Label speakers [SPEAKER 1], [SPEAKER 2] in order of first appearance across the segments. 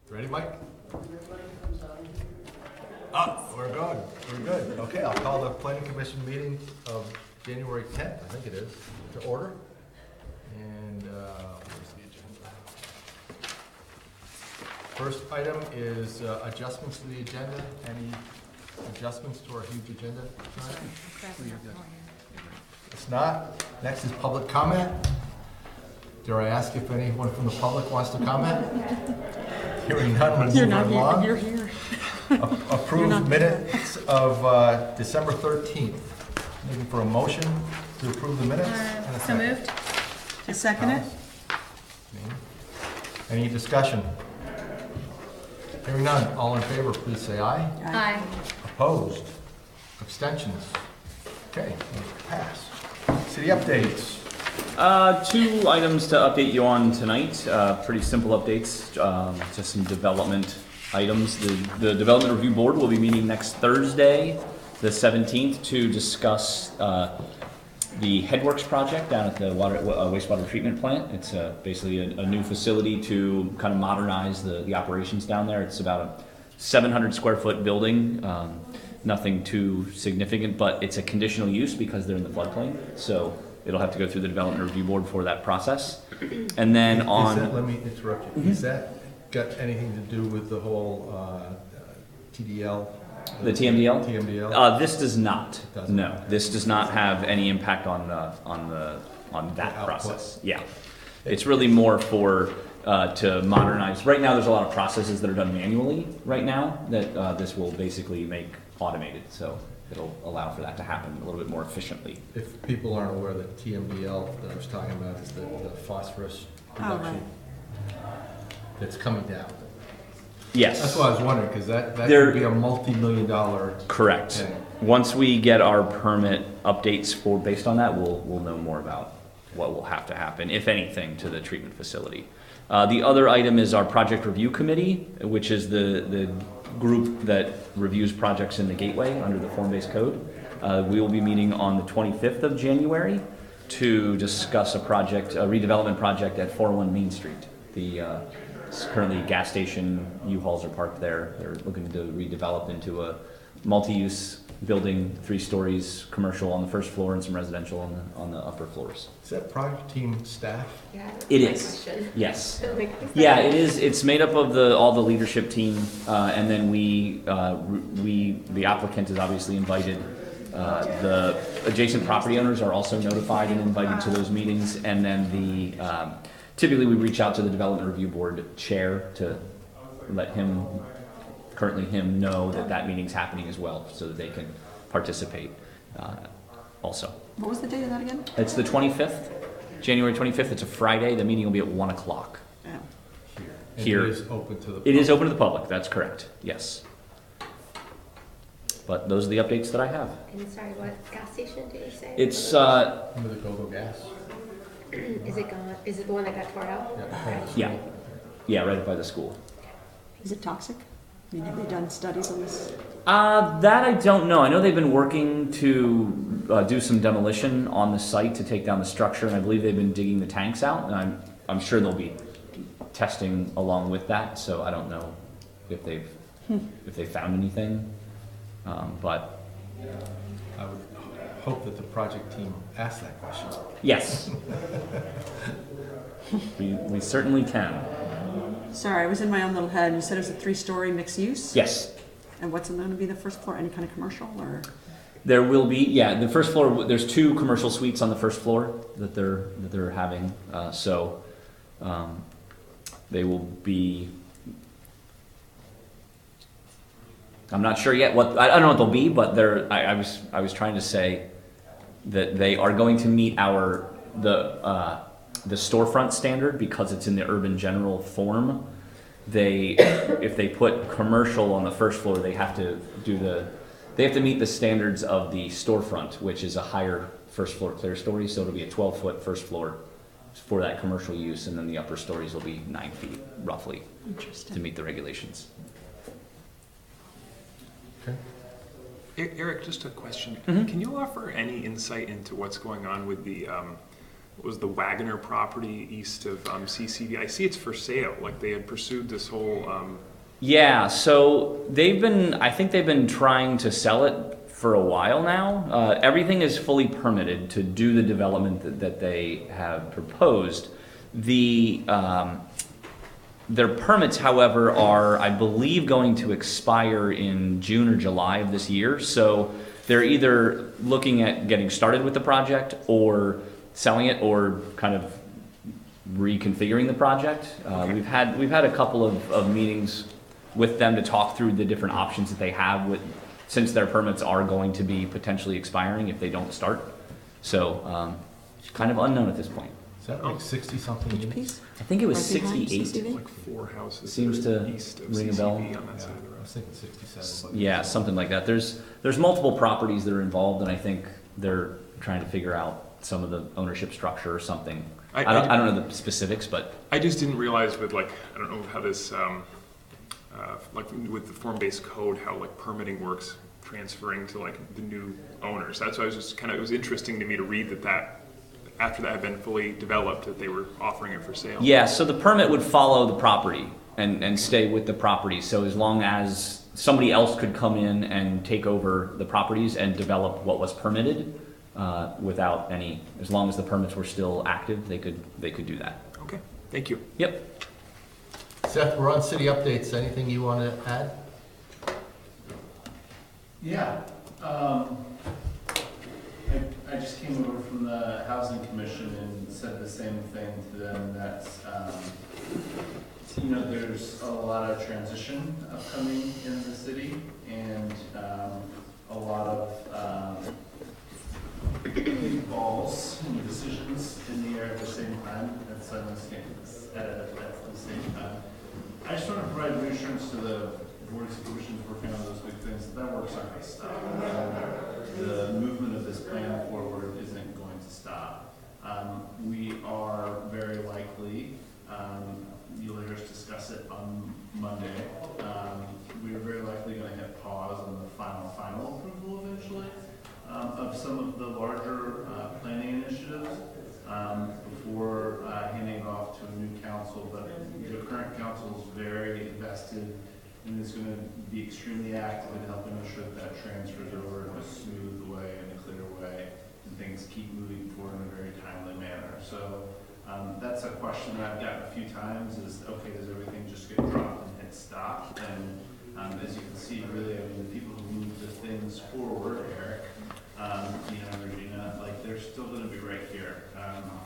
[SPEAKER 1] Ready, Mike? We're good. We're good. Okay, I'll call the planning commission meeting of January 10th, I think it is, to order. And where's the agenda? First item is adjustments to the agenda. Any adjustments to our huge agenda tonight? It's not. Next is public comment. Dare I ask if anyone from the public wants to comment? Hearing none, we'll move right along.
[SPEAKER 2] You're here.
[SPEAKER 1] Approved minutes of December 13th. Looking for a motion to approve the minutes. And a
[SPEAKER 2] So
[SPEAKER 1] second.
[SPEAKER 2] moved. To second it?
[SPEAKER 1] Any discussion? Hearing none, all in favor, please say aye.
[SPEAKER 2] Aye.
[SPEAKER 1] Opposed? Abstentions? Okay, pass. City updates.
[SPEAKER 3] Two items to update you on tonight, pretty simple updates, just some development items. The Development Review Board will be meeting next Thursday, the 17th, to discuss the Headworks project down at the wastewater treatment plant. It's basically a new facility to kind of modernize the operations down there. It's about a 700 square foot building, nothing too significant, but it's a conditional use because they're in the floodplain. So it'll have to go through the Development Review Board for that process. And then
[SPEAKER 1] Let me interrupt you.
[SPEAKER 3] Mm-hmm.
[SPEAKER 1] Is that got anything to do with the whole TDL?
[SPEAKER 3] The TMDL?
[SPEAKER 1] TMDL?
[SPEAKER 3] This does not.
[SPEAKER 1] Doesn't.
[SPEAKER 3] No, this does not have any impact on that
[SPEAKER 1] output.
[SPEAKER 3] process. Yeah, it's really more for to modernize. Right now, there's a lot of processes that are done manually right now that this will basically make automated. So it'll allow for that to happen a little bit more efficiently.
[SPEAKER 1] If people aren't aware, the TMDL that I was talking about is the phosphorus production that's coming down.
[SPEAKER 3] Yes.
[SPEAKER 1] That's why I was wondering, because that
[SPEAKER 3] There-
[SPEAKER 1] could be a multi-million-dollar.
[SPEAKER 3] Correct.
[SPEAKER 1] thing.
[SPEAKER 3] Once we get our permit updates based on that, we'll know more about what will have to happen, if anything, to the treatment facility. The other item is our project review committee, which is the group that reviews projects in the gateway under the form-based code. We will be meeting on the 25th of January to discuss a redevelopment project at 401 Main Street. It's currently a gas station, U-Hauls are parked there. They're looking to redevelop into a multi-use building, 3 stories, commercial on the first floor and some residential on the upper floors.
[SPEAKER 1] Is that project team staff?
[SPEAKER 4] Yeah,
[SPEAKER 3] It
[SPEAKER 4] my
[SPEAKER 3] is.
[SPEAKER 4] question.
[SPEAKER 3] Yes.
[SPEAKER 4] Like,
[SPEAKER 3] Yeah, it is. It's made up of all the leadership team, and then the applicant is obviously invited. The adjacent property owners are also notified and invited to those meetings, and then typically we reach out to the Development Review Board chair to let him know that meeting's happening as well, so that they can participate also.
[SPEAKER 2] What was the date of that again?
[SPEAKER 3] It's the 25th, January 25th. It's a Friday. The meeting will be at 1 o'clock.
[SPEAKER 2] Oh.
[SPEAKER 1] And
[SPEAKER 3] Here.
[SPEAKER 1] it is open to the public?
[SPEAKER 3] It is open to the public, that's correct, yes. But those are the updates that I have.
[SPEAKER 4] And sorry, what gas station did you say?
[SPEAKER 3] It's,
[SPEAKER 1] Remember the Go-Go Gas?
[SPEAKER 4] Is it gone? Is it the one that got torn out?
[SPEAKER 1] Yeah.
[SPEAKER 3] yeah, right up by the school.
[SPEAKER 2] Is it toxic? I mean, have they done studies on this?
[SPEAKER 3] That I don't know. I know they've been working to do some demolition on the site to take down the structure, and I believe they've been digging the tanks out, and I'm sure they'll be testing along with that, so I don't know if they've found anything, but
[SPEAKER 1] I would hope that the project team asked that question.
[SPEAKER 3] yes. we certainly can.
[SPEAKER 2] Sorry, I was in my own little head. You said it was a 3-story mixed use?
[SPEAKER 3] Yes.
[SPEAKER 2] And what's going to be the first floor? Any kind of commercial or?
[SPEAKER 3] There will be, the first floor, there's 2 commercial suites on the first floor that they're having, so they will be, I'm not sure yet I don't know what they'll be, but I was trying to say that they are going to meet the storefront standard because it's in the urban general form. If they put commercial on the first floor, they have to meet the standards of the storefront, which is a higher first floor clear story. So it'll be a 12-foot first floor for that commercial use, and then the upper stories will be 9 feet roughly to meet the regulations.
[SPEAKER 1] Okay.
[SPEAKER 5] Eric, just a question.
[SPEAKER 3] Mm-hmm.
[SPEAKER 5] Can you offer any insight into what's going on with the what was the Wagner property east of CCD. I see it's for sale. Like they had pursued this whole.
[SPEAKER 3] Yeah, so I think they've been trying to sell it for a while now. Everything is fully permitted to do the development that they have proposed. Their permits, however, are, I believe, going to expire in June or July of this year. So they're either looking at getting started with the project or selling it or kind of reconfiguring the project.
[SPEAKER 5] Okay.
[SPEAKER 3] We've had a couple of meetings with them to talk through the different options that they have since their permits are going to be potentially expiring if they don't start. So kind of unknown at this point.
[SPEAKER 1] Is that like 60-something
[SPEAKER 2] Which
[SPEAKER 1] units?
[SPEAKER 2] piece?
[SPEAKER 3] I think it was
[SPEAKER 2] Right behind
[SPEAKER 3] 68.
[SPEAKER 2] CCD?
[SPEAKER 5] Like 4 houses
[SPEAKER 3] Seems
[SPEAKER 5] that are
[SPEAKER 3] to
[SPEAKER 5] east of
[SPEAKER 3] ring a
[SPEAKER 5] CCD
[SPEAKER 3] bell.
[SPEAKER 5] on that
[SPEAKER 1] Yeah,
[SPEAKER 5] side of the road.
[SPEAKER 1] I was thinking 67. but-
[SPEAKER 3] Yeah, something like that. There's multiple properties that are involved, and I think they're trying to figure out some of the ownership structure or something. I don't know the specifics, but
[SPEAKER 5] I just didn't realize with like, I don't know how this, like with the form-based code, how like permitting works, transferring to like the new owners. That's why I was just kind of, it was interesting to me to read that after that had been fully developed, that they were offering it for sale.
[SPEAKER 3] yeah. So the permit would follow the property and stay with the property. So as long as somebody else could come in and take over the properties and develop what was permitted without any, as long as the permits were still active, they could do that.
[SPEAKER 5] Okay, thank you.
[SPEAKER 3] Yep.
[SPEAKER 1] Seth, we're on city updates. Anything you want to add?
[SPEAKER 6] Yeah, I just came over from the Housing Commission and said the same thing to them, that, there's a lot of transition upcoming in the city, and a lot of big balls and decisions in the air at the same time, at the same time. I just want to provide reassurance to the boards and commissions working on those big things, that work's not going to stop. The movement of this plan forward isn't going to stop. We are very likely, you'll hear us discuss it on Monday, we are very likely going to hit pause on the final approval eventually of some of the larger planning initiatives before handing it off to a new council. But the current council is very invested and is going to be extremely active in helping ensure that transfers over in a smooth way and a clear way, and things keep moving forward in a very timely manner. So that's a question that I've gotten a few times is, okay, does everything just get dropped and hit stop? And as you can see, really, I mean, the people who move the things forward, Eric, Regina, like they're still going to be right here,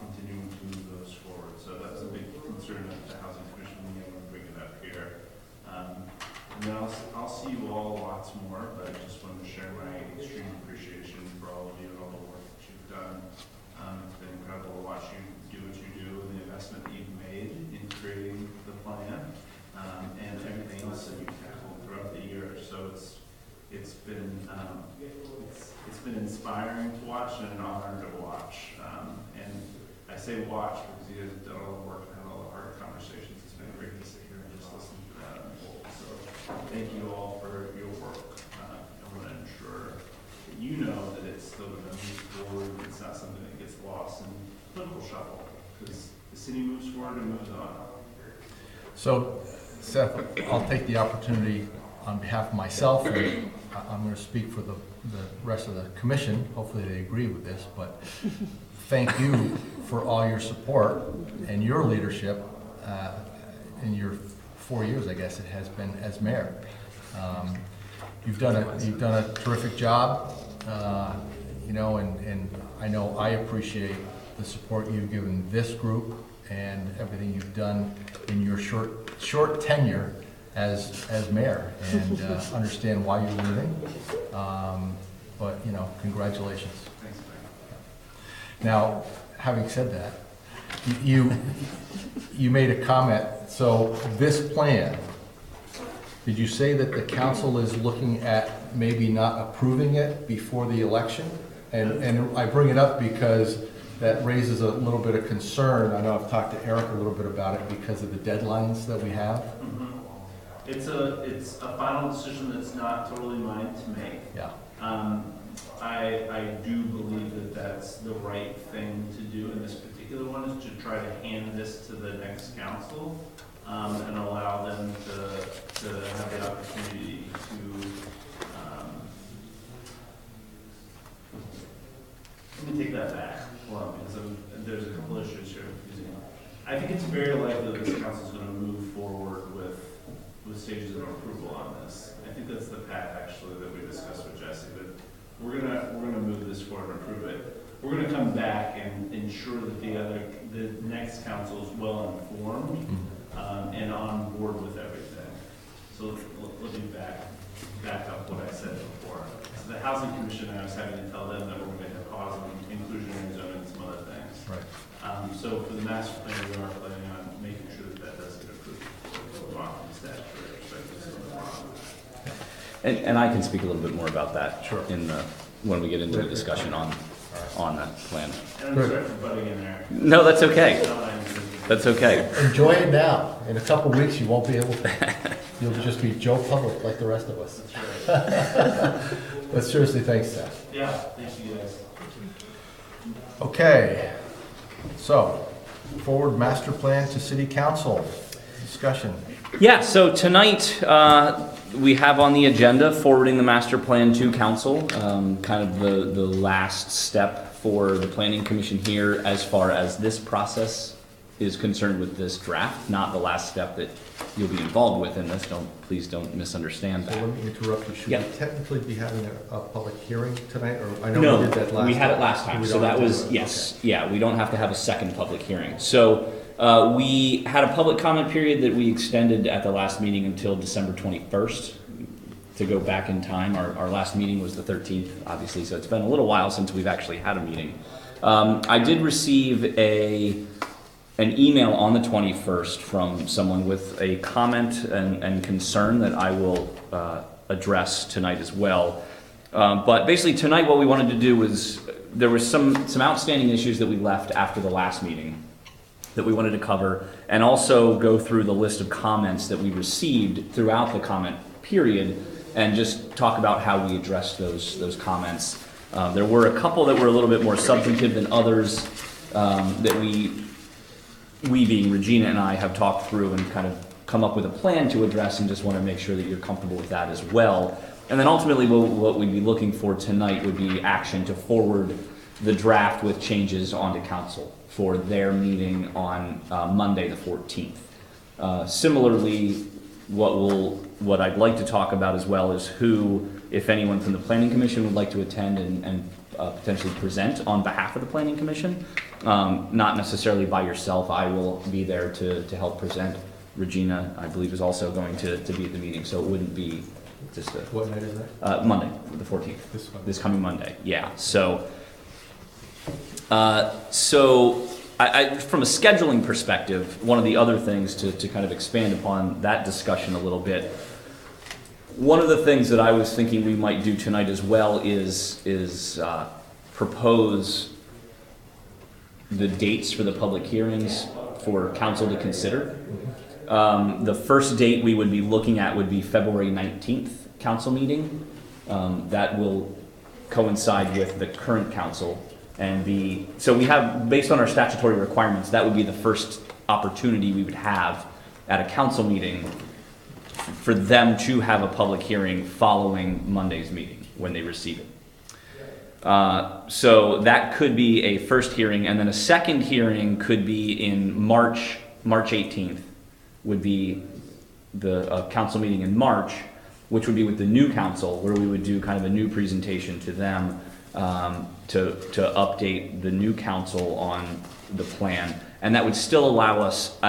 [SPEAKER 6] continuing to move those forward. So that's a big concern of the Housing Commission, being able to bring it up here. And then I'll see you all lots more, but I just wanted to share my extreme appreciation for all of you and all the work that you've done. It's been incredible to watch you do what you do and the investment that you've made in creating the plan and everything else that you've tackled throughout the year. So it's been inspiring to watch and an honor to watch. And I say watch because you guys have done all the work and had all the hard conversations. It's been great to sit here and just listen to that unfold. So thank you all for your work. I want to ensure that you know that it's still going to move forward. It's not something that gets lost in political shuffle, because the city moves forward and moves on.
[SPEAKER 1] So, Seth, I'll take the opportunity on behalf of myself, and I'm going to speak for the rest of the commission. Hopefully they agree with this, but thank you for all your support and your leadership in your 4 years, I guess it has been, as mayor. You've done a terrific job, and I know I appreciate the support you've given this group and everything you've done in your short tenure as mayor, and understand why you're leaving. But congratulations.
[SPEAKER 6] Thanks, man.
[SPEAKER 1] Now, having said that, you made a comment. So this plan, did you say that the council is looking at maybe not approving it before the election? And I bring it up because that raises a little bit of concern. I know I've talked to Eric a little bit about it because of the deadlines that we have.
[SPEAKER 6] Mm-hmm. It's a final decision that's not totally mine to make.
[SPEAKER 1] Yeah.
[SPEAKER 6] I do believe that that's the right thing to do in this particular particular one is to try to hand this to the next council, and allow them to have the opportunity to, let me take that back, hold on, because there's a couple issues here. I think it's very likely that this council is going to move forward with stages of approval on this. I think that's the path actually that we discussed with Jesse, but we're gonna move this forward and approve it. We're gonna come back and ensure that the next council is well informed, and on board with everything. So let me back up what I said before. So the housing commission, I was having to tell them that we're going to pause on inclusionary zoning and some other things.
[SPEAKER 1] Right.
[SPEAKER 6] So for the master plan, we are planning on making sure that does get approved. From statutory perspective, so no problem.
[SPEAKER 3] And I can speak a little bit more about that
[SPEAKER 1] Sure.
[SPEAKER 3] when we get into the discussion on that plan.
[SPEAKER 6] And I'm
[SPEAKER 1] Good.
[SPEAKER 6] sorry for butting in there.
[SPEAKER 3] No, that's okay. That's okay.
[SPEAKER 1] Enjoy it now. In a couple weeks, you won't be able to. You'll just be Joe Public like the rest of us.
[SPEAKER 6] That's right.
[SPEAKER 1] But seriously, thanks, Seth.
[SPEAKER 6] Yeah, thank you guys.
[SPEAKER 1] Okay, so forward master plan to city council discussion.
[SPEAKER 3] Yeah, so tonight, we have on the agenda forwarding the master plan to council, kind of the last step for the planning commission here as far as this process is concerned with this draft, not the last step that you'll be involved with in this. Please don't misunderstand
[SPEAKER 1] So
[SPEAKER 3] that.
[SPEAKER 1] let me interrupt you. Should
[SPEAKER 3] Yeah.
[SPEAKER 1] we technically be having a public hearing tonight? Or I know
[SPEAKER 3] No,
[SPEAKER 1] we did that last time.
[SPEAKER 3] we had it last time,
[SPEAKER 1] We
[SPEAKER 3] so
[SPEAKER 1] don't
[SPEAKER 3] that
[SPEAKER 1] have to
[SPEAKER 3] was,
[SPEAKER 1] do it?
[SPEAKER 3] yes, yeah, we don't have to have a second public hearing. So, we had a public comment period that we extended at the last meeting until December 21st. To go back in time, our last meeting was the 13th, obviously, so it's been a little while since we've actually had a meeting. I did receive an email on the 21st from someone with a comment and concern that I will address tonight as well. But basically tonight what we wanted to do was, there was some outstanding issues that we left after the last meeting that we wanted to cover, and also go through the list of comments that we received throughout the comment period, and just talk about how we addressed those comments. There were a couple that were a little bit more substantive than others that we being Regina and I have talked through and kind of come up with a plan to address, and just want to make sure that you're comfortable with that as well. And then ultimately what we'd be looking for tonight would be action to forward the draft with changes onto council for their meeting on Monday the 14th. Similarly, what I'd like to talk about as well is who, if anyone from the Planning Commission would like to attend and potentially present on behalf of the Planning Commission. Not necessarily by yourself. I will be there to help present. Regina, I believe, is also going to be at the meeting, so it wouldn't be just a...
[SPEAKER 1] What night is that?
[SPEAKER 3] Monday, the 14th. This coming Monday, yeah. So, I, from a scheduling perspective, one of the other things to kind of expand upon that discussion a little bit, one of the things that I was thinking we might do tonight as well is propose the dates for the public hearings for council to consider. The first date we would be looking at would be February 19th council meeting. That will coincide with the current council. So we have, based on our statutory requirements, that would be the first opportunity we would have at a council meeting for them to have a public hearing following Monday's meeting when they receive it. So that could be a first hearing, and then a second hearing could be in March 18th would be the council meeting in March, which would be with the new council, where we would do kind of a new presentation to them to update the new council on the plan. And that would still allow us